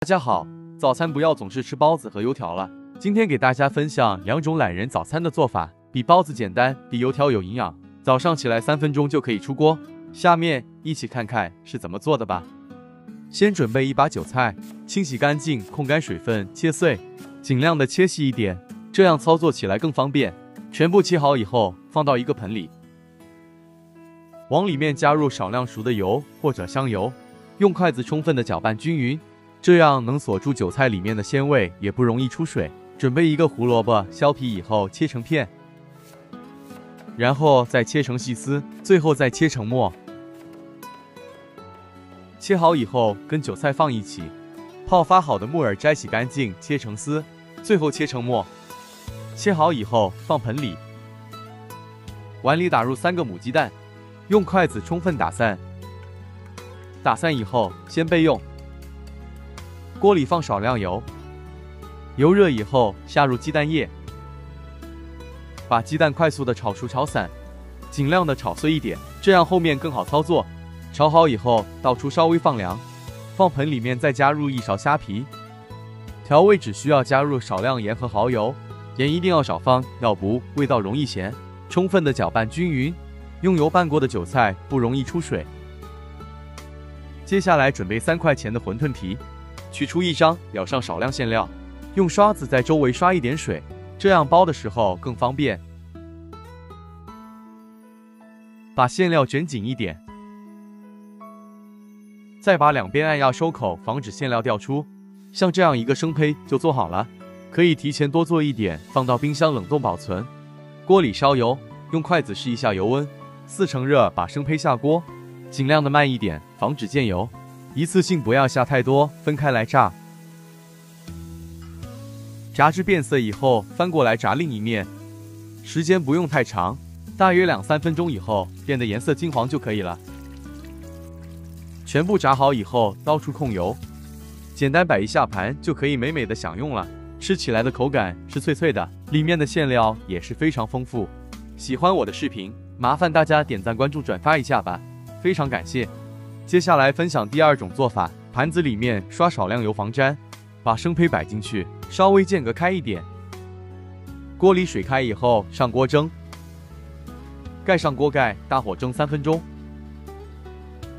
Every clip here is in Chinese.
大家好，早餐不要总是吃包子和油条了。今天给大家分享2种懒人早餐的做法，比包子简单，比油条有营养。早上起来3分钟就可以出锅。下面一起看看是怎么做的吧。先准备1把韭菜，清洗干净，控干水分，切碎，尽量的切细一点，这样操作起来更方便。全部切好以后，放到一个盆里，往里面加入少量熟的油或者香油，用筷子充分的搅拌均匀，这样能锁住韭菜里面的鲜味，也不容易出水。准备一个胡萝卜，削皮以后切成片，然后再切成细丝，最后再切成末。切好以后跟韭菜放一起，泡发好的木耳摘洗干净，切成丝，最后切成末。切好以后放盆里，碗里打入3个母鸡蛋，用筷子充分打散。打散以后先备用。锅里放少量油，油热以后下入鸡蛋液，把鸡蛋快速的炒熟炒散，尽量的炒碎一点，这样后面更好操作。炒好以后倒出稍微放凉，放盆里面再加入1勺虾皮。调味只需要加入少量盐和蚝油，盐一定要少放，要不味道容易咸。充分的搅拌均匀，用油拌过的韭菜不容易出水。接下来准备3块钱的馄饨皮，取出1张，舀上少量馅料，用刷子在周围刷一点水，这样包的时候更方便。把馅料卷紧一点，再把2边按压收口，防止馅料掉出。像这样一个生胚就做好了，可以提前多做一点，放到冰箱冷冻保存。锅里烧油，用筷子试一下油温，4成热，把生胚下锅，尽量的慢一点，防止溅油。一次性不要下太多，分开来炸。炸至变色以后，翻过来炸另一面，时间不用太长，大约2-3分钟以后，变得颜色金黄就可以了。全部炸好以后，倒出控油，简单摆一下盘就可以美美的享用了。吃起来的口感是脆脆的，里面的馅料也是非常丰富。喜欢我的视频，麻烦大家点赞、关注、转发一下吧，非常感谢。接下来分享第2种做法，盘子里面刷少量油防粘，把生胚摆进去，稍微间隔开一点。锅里水开以后上锅蒸，盖上锅盖，大火蒸3分钟。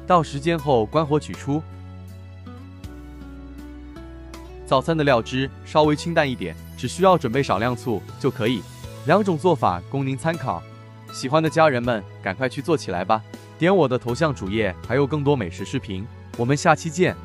到时间后关火取出。早餐的料汁稍微清淡一点，只需要准备少量醋就可以。2种做法供您参考，喜欢的家人们赶快去做起来吧。点我的头像主页，还有更多美食视频，我们下期见。